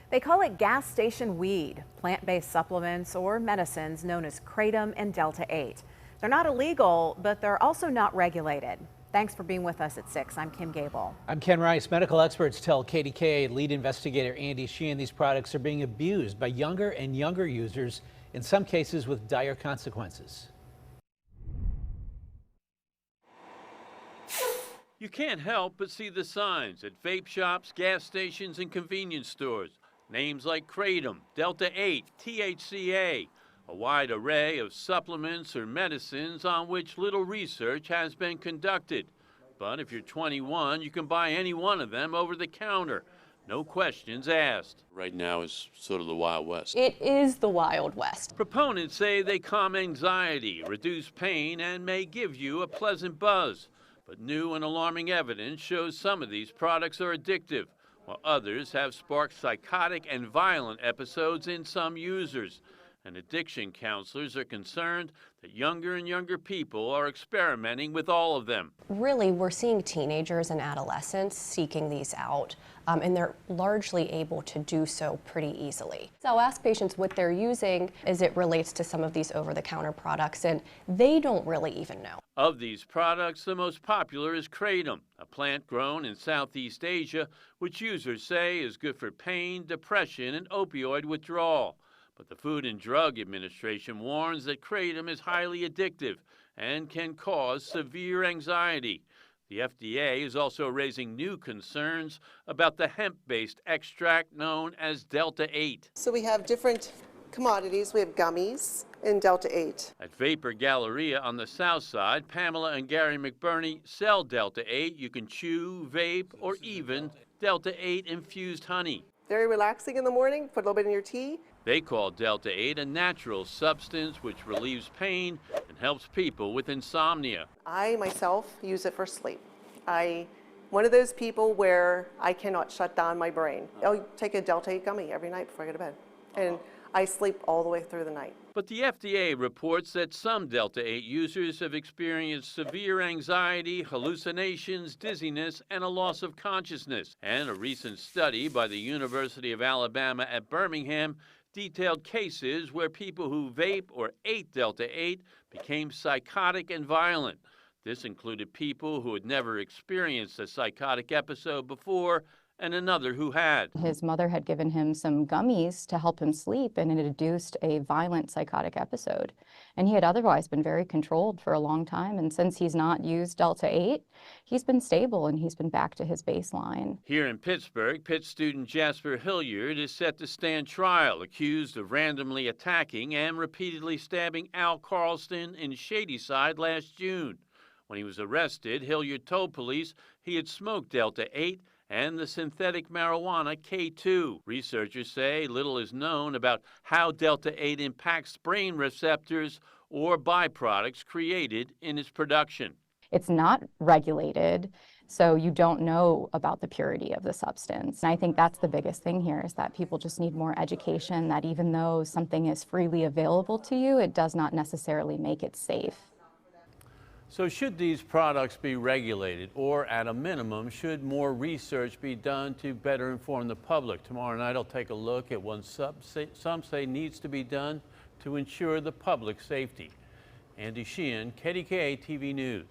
They call it gas station weed, plant-based supplements or medicines known as kratom and delta-8. They're not illegal, but they're also not regulated. Thanks for being with us at 6. I'm Kim Gable. I'm Ken Rice. Medical experts tell KDKA lead investigator Andy Sheehan these products are being abused by younger and younger users, in some cases with dire consequences. You can't help but see the signs at vape shops, gas stations, and convenience stores. Names like kratom, delta-8, THCA, a wide array of supplements or medicines on which little research has been conducted. But if you're 21, you can buy any one of them over the counter. No questions asked. Right now is sort of the Wild West. It is the Wild West. Proponents say they calm anxiety, reduce pain, and may give you a pleasant buzz. But new and alarming evidence shows some of these products are addictive, while others have sparked psychotic and violent episodes in some users. And addiction counselors are concerned that younger and younger people are experimenting with all of them. Really, we're seeing teenagers and adolescents seeking these out, and they're largely able to do so pretty easily. So I'll ask patients what they're using as it relates to some of these over-the-counter products, and they don't really even know. Of these products, the most popular is kratom, a plant grown in Southeast Asia, which users say is good for pain, depression, and opioid withdrawal. But the Food and Drug Administration warns that kratom is highly addictive and can cause severe anxiety. The FDA is also raising new concerns about the hemp-based extract known as delta-8. So we have different commodities. We have gummies and delta-8. At Vapor Galleria on the south side, Pamela and Gary McBurney sell delta-8. You can chew, vape, or even delta-8 infused honey. Very relaxing in the morning. Put a little bit in your tea. They call delta-8 a natural substance which relieves pain and helps people with insomnia. I myself use it for sleep. One of those people where I cannot shut down my brain. I'll take a delta-8 gummy every night before I go to bed. And I sleep all the way through the night. But the FDA reports that some delta-8 users have experienced severe anxiety, hallucinations, dizziness, and a loss of consciousness. And a recent study by the University of Alabama at Birmingham detailed cases where people who vape or ate delta-8 became psychotic and violent. This included people who had never experienced a psychotic episode before and another who had. His mother had given him some gummies to help him sleep, and it induced a violent psychotic episode. And he had otherwise been very controlled for a long time, and since he's not used delta-8, he's been stable and he's been back to his baseline. Here in Pittsburgh, Pitt student Jasper Hilliard is set to stand trial, accused of randomly attacking and repeatedly stabbing Al Carlston in Shadyside last June. When he was arrested, Hilliard told police he had smoked delta-8 and the synthetic marijuana K2. Researchers say little is known about how delta-8 impacts brain receptors or byproducts created in its production. It's not regulated, so you don't know about the purity of the substance. And I think that's the biggest thing here, is that people just need more education that even though something is freely available to you, it does not necessarily make it safe. So should these products be regulated, or at a minimum, should more research be done to better inform the public? Tomorrow night I'll take a look at what some say needs to be done to ensure the public safety. Andy Sheehan, KDKA-TV News.